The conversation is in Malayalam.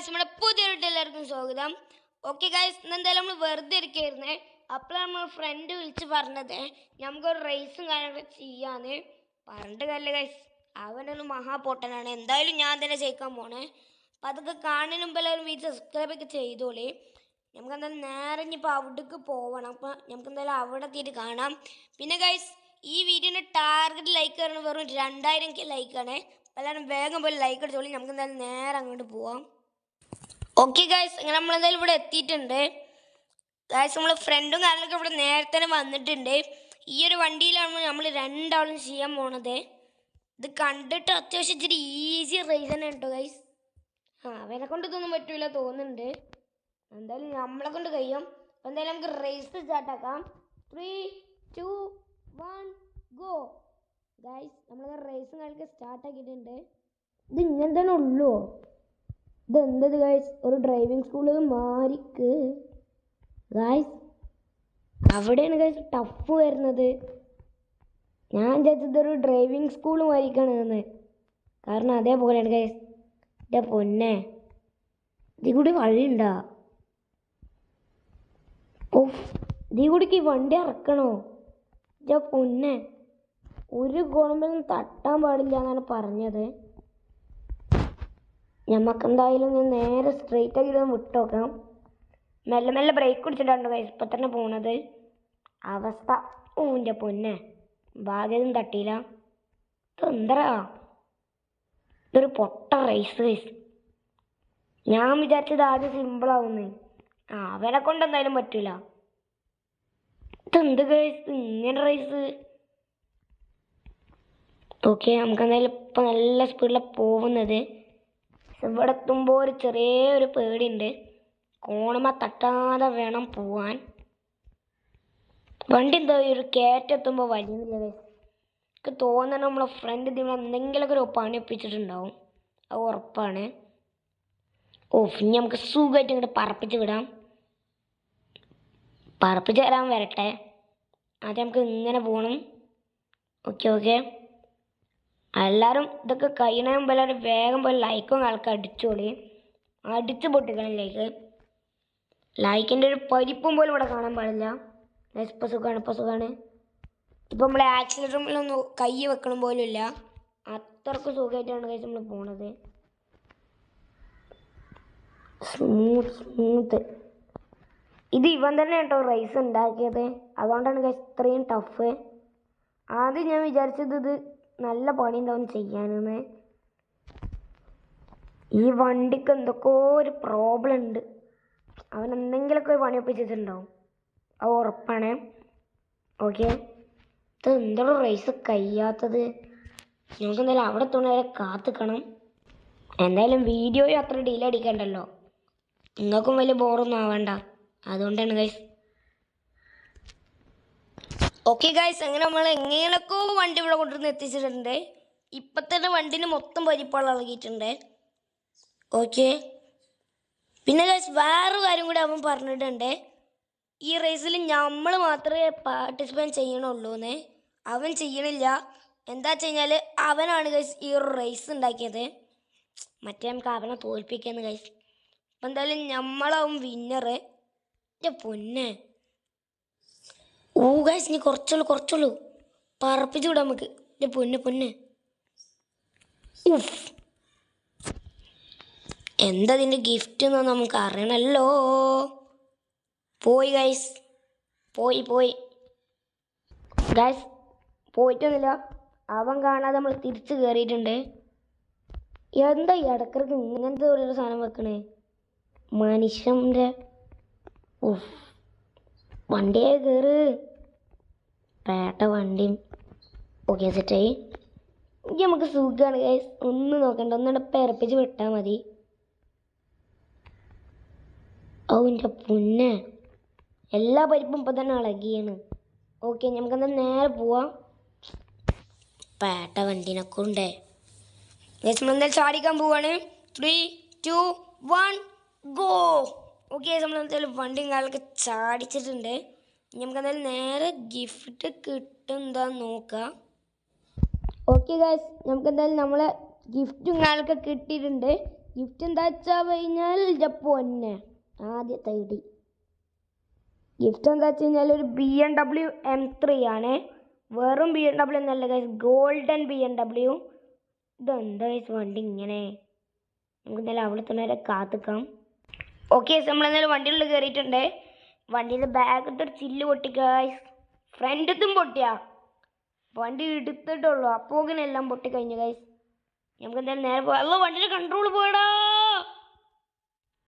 ഗായ്സ്, നമ്മുടെ പുതിയൊരു എല്ലാവർക്കും സ്വാഗതം. ഓക്കെ ഗായ്സ്, ഇന്നെന്തായാലും നമ്മൾ വെറുതെ ഇരിക്കുകയായിരുന്നേ. അപ്പോഴാണ് നമ്മൾ ഫ്രണ്ട് വിളിച്ച് പറഞ്ഞത് നമുക്കൊരു റേസും കാര്യങ്ങളൊക്കെ ചെയ്യാന്ന്. പറഞ്ഞിട്ട് കാര്യമില്ല ഗായ്സ്, അവനൊരു മഹാപൊട്ടനാണ്. എന്തായാലും ഞാൻ തന്നെ ജയിക്കാൻ പോണേ. അപ്പം അതൊക്കെ കാണുന്നതിന് മുമ്പ് എല്ലാവരും വീട്ടിൽ സബ്സ്ക്രൈബൊക്കെ ചെയ്തോളി. നമുക്ക് എന്തായാലും നേരെ ഇനിയിപ്പോൾ അവിടേക്ക് പോകണം. അപ്പം നമുക്ക് എന്തായാലും അവിടെ എത്തിയിട്ട് കാണാം. പിന്നെ ഗായ്സ്, ഈ വീഡിയോൻ്റെ ടാർഗറ്റ് ലൈക്ക് പറയുന്നത് വെറും 2000 ലൈക്കാണ്. എല്ലാവരും വേഗം പോലെ ലൈക്ക് അടിച്ചോളി. നമുക്ക് എന്തായാലും നേരെ അങ്ങോട്ട് പോവാം. ഓക്കെ ഗായ്സ്, അങ്ങനെ നമ്മളെന്തായാലും ഇവിടെ എത്തിയിട്ടുണ്ട്. ഗായ്സ്, നമ്മൾ ഫ്രണ്ടും കാര്യങ്ങളൊക്കെ ഇവിടെ നേരത്തെ വന്നിട്ടുണ്ട്. ഈ ഒരു വണ്ടിയിലാണ് നമ്മൾ രണ്ടാളും ചെയ്യാൻ പോണത്. ഇത് കണ്ടിട്ട് അത്യാവശ്യം ഇച്ചിരി ഈസി റേസ് തന്നെ കേട്ടോ ഗായ്സ്. അവനെ കൊണ്ട് ഇതൊന്നും പറ്റൂല തോന്നുന്നുണ്ട്. എന്തായാലും നമ്മളെ കൊണ്ട് കഴിയും. അപ്പം എന്തായാലും നമുക്ക് റേസ് സ്റ്റാർട്ടാക്കാം. 3, 2, 1 ഗോ. ഗായ്സ്, നമ്മൾ റേസും കാര്യങ്ങളൊക്കെ സ്റ്റാർട്ടാക്കിയിട്ടുണ്ട്. ഇത് ഇങ്ങനെ തന്നെ ഉള്ളൂ. ഇതെന്തത് ഗായ്സ്, ഒരു ഡ്രൈവിംഗ് സ്കൂള് മാറിക്ക് ഗായ്സ്. അവിടെയാണ് ഗായ്സ് ടഫ് വരുന്നത്. ഞാൻ വിചാരിച്ചത് ഒരു ഡ്രൈവിംഗ് സ്കൂൾ മാറിക്കാണ്. കാരണം അതേപോലെയാണ് ഗായ്സ്. എൻ്റെ പൊന്നെ, ഇതിൽ കൂടി വഴിയുണ്ടാ? ഓഫ്, ഇതിൽ കൂടിക്ക് ഈ വണ്ടി ഇറക്കണോ? എൻ്റെ പൊന്നെ, ഒരു ഗുണമെങ്കിലും തട്ടാൻ പാടില്ല എന്നാണ് പറഞ്ഞത്. നമുക്കെന്തായാലും ഞാൻ നേരെ സ്ട്രെയിറ്റ് ആക്കി ഇതൊന്ന് വിട്ടോക്കാം. മെല്ലെ മെല്ലെ ബ്രേക്ക് പിടിച്ചിട്ടാണ് ഗൈസ് ഇപ്പം തന്നെ പോണത്. അവസ്ഥ എൻ്റെ പൊന്നെ, ഭാഗ്യം തട്ടിയില്ല. ഇതെന്തരാ, ഇതൊരു പൊട്ട റേസ് ഗൈസ്. ഞാൻ വിചാരിച്ചത് ആദ്യം സിമ്പിളാവുന്നേ. അവനെ കൊണ്ട് എന്തായാലും പറ്റില്ല. ഇതെന്ത് ഗൈസ്, ഇങ്ങനെ റേസ്? ഓക്കെ, നമുക്കെന്തായാലും ഇപ്പം നല്ല സ്പീഡിലാണ് പോകുന്നത്. ഇവിടെ എത്തുമ്പോൾ ഒരു ചെറിയൊരു പേടിയുണ്ട്. കോണമ തട്ടാതെ വേണം പോവാൻ. വണ്ടി എന്താ ഒരു കയറ്റെത്തുമ്പോൾ വലിയുന്നില്ല. എനിക്ക് തോന്നണം നമ്മളെ ഫ്രണ്ട് ഇതിൽ എന്തെങ്കിലുമൊക്കെ ഒരു പണി ഒപ്പിച്ചിട്ടുണ്ടാവും. അത് ഉറപ്പാണ്. ഇനി നമുക്ക് സുഖമായിട്ട് ഇങ്ങോട്ട് പറപ്പിച്ച് വിടാം. പറപ്പിച്ച് തരാൻ വരട്ടെ. ആദ്യം നമുക്ക് ഇങ്ങനെ പോകണം. ഓക്കെ, എല്ലാവരും ഇതൊക്കെ കഴിയണ മുമ്പ് എല്ലാവരും വേഗം പോലെ ലൈക്കും ആൾക്കാർ അടിച്ചോളി. അടിച്ച് പൊട്ടിക്കണം ലൈക്കിൻ്റെ ഒരു പരിപ്പും പോലും ഇവിടെ കാണാൻ പാടില്ല. ഇപ്പം സുഖമാണ്. ഇപ്പം നമ്മൾ ആക്സിലേറ്ററിലൊന്നും കൈ വെക്കണം പോലും ഇല്ല. അത്രക്ക് സുഖമായിട്ടാണ് ഗൈസ് നമ്മൾ പോണത്. സ്മൂത്ത്. ഇത് ഇവൻ തന്നെ കേട്ടോ റേസ് ഉണ്ടാക്കിയത്. അതുകൊണ്ടാണ് ഗൈസ് ഇത്രയും ടഫ്. ആദ്യം ഞാൻ വിചാരിച്ചത് ഇത് നല്ല പണി ഉണ്ടാവും ചെയ്യാനെന്ന്. ഈ വണ്ടിക്ക് എന്തൊക്കെയോ ഒരു പ്രോബ്ലം ഉണ്ട്. അവൻ എന്തെങ്കിലുമൊക്കെ ഒരു പണി ഒപ്പിച്ചിട്ടുണ്ടാവും. അത് ഉറപ്പാണ്. ഓക്കെ, ഇത് എന്തോ റേസ് കഴിയാത്തത്. നമുക്ക് എന്തായാലും അവിടെ തുണവരെ കാത്തിക്കണം. എന്തായാലും വീഡിയോയും അത്ര ഡിലേ അടിക്കണ്ടല്ലോ. നിങ്ങൾക്കും വലിയ ബോറൊന്നും ആവണ്ട. അതുകൊണ്ടാണ് ഗൈസ്. ഓക്കെ ഗൈസ്, അങ്ങനെ നമ്മൾ എങ്ങനെയൊക്കെ വണ്ടി ഇവിടെ കൊണ്ടുവന്ന് എത്തിച്ചിട്ടുണ്ട്. ഇപ്പം തന്നെ വണ്ടിന് മൊത്തം പരിപ്പുകൾ ഇളകിയിട്ടുണ്ട്. ഓക്കെ, പിന്നെ ഗൈസ് വേറൊരു കാര്യം കൂടി അവൻ പറഞ്ഞിട്ടുണ്ട്. ഈ റേസിൽ നമ്മൾ മാത്രമേ പാർട്ടിസിപ്പേറ്റ് ചെയ്യണുള്ളൂ എന്ന്. അവൻ ചെയ്യണില്ല. എന്താ വെച്ച് കഴിഞ്ഞാൽ അവനാണ് ഗൈസ് ഈ ഒരു റേസ് ഉണ്ടാക്കിയത്. മറ്റേ നമുക്ക് അവനെ തോൽപ്പിക്കാന്ന് ഗൈസ്. അപ്പം എന്തായാലും നമ്മളാവും വിന്നറ്. എൻ്റെ പൊന്നെ, ഗൈസ്, ഇനി കുറച്ചുള്ളൂ. പറപ്പിച്ചു വിടാം നമുക്ക്. എൻ്റെ പൊന്നെ. ഉഫ്, എന്താ ഇതിൻ്റെ ഗിഫ്റ്റ് എന്ന് നമുക്ക് അറിയണമല്ലോ. പോയി ഗൈസ്, പോയി ഗൈസ്. പോയിട്ടൊന്നുമില്ല, അവൻ കാണാതെ നമ്മൾ തിരിച്ച് കയറിയിട്ടുണ്ട്. എന്താ ഈ ഇടക്കിടക്ക് ഇങ്ങനത്തെ ഒരു സാധനം വെക്കണേ മനുഷ്യൻ്റെ? ഉഫ്, വണ്ടിയെ കയറ്. പേട്ട വണ്ടി. ഓക്കെ, സെറ്റായി. നമുക്ക് സുഖമാണ് ഗൈസ്. ഒന്നും നോക്കണ്ട, ഒന്നുകൂടെ പെരപ്പിച്ച് വിട്ടാൽ മതി. എൻ്റെ പൊന്നെ, എല്ലാ പരിപ്പും ഇപ്പം തന്നെ ഇളകിയാണ്. ഓക്കെ, നമുക്കെന്താ നേരെ പോവാം. പേട്ട വണ്ടിനൊക്കെ ഉണ്ടേ ഗൈസ്. നമ്മളെന്തായാലും ചാടിക്കാൻ പോവാണ്. 3, 2, 1 ഗോ. ഓക്കെ, നമ്മളെന്തായാലും വണ്ടിയും കാലൊക്കെ ചാടിച്ചിട്ടുണ്ട്. നമുക്കെന്തായാലും നേരെ ഗിഫ്റ്റ് കിട്ടുന്നതാന്ന് നോക്കാം. ഓക്കെ ഗൈസ്, നമുക്കെന്തായാലും നമ്മളെ ഗിഫ്റ്റും കാലൊക്കെ കിട്ടിയിട്ടുണ്ട്. ഗിഫ്റ്റ് എന്താ വെച്ചാൽ കഴിഞ്ഞാൽ പൊന്നെ ആദ്യത്തെ ഇടി ഗിഫ്റ്റ് എന്താ വെച്ച് കഴിഞ്ഞാൽ ഒരു BMW M3 ആണ്. വെറും BMW എന്നല്ല ഗൈസ്, ഗോൾഡൻ BMW. ഇതെന്താ ഗൈസ് വണ്ടി ഇങ്ങനെ? നമുക്ക് എന്തായാലും അവിടെ തന്നെ വരെ കാത്തിക്കാം. ഓക്കെ, നമ്മളെന്തായാലും വണ്ടിയുടെ കയറിയിട്ടുണ്ട്. വണ്ടിയുടെ ബാഗത്തെ ഒരു ചില്ല് പൊട്ടി ഗൈസ്, ഫ്രണ്ടത്തും പൊട്ടിയാ. വണ്ടി എടുത്തിട്ടുള്ളൂ, അപ്പോകിനെല്ലാം പൊട്ടിക്കഴിഞ്ഞു ഗൈസ്. നമുക്ക് എന്തായാലും നേരെ പോകാം. വണ്ടിയുടെ കൺട്രോൾ പോയടാ.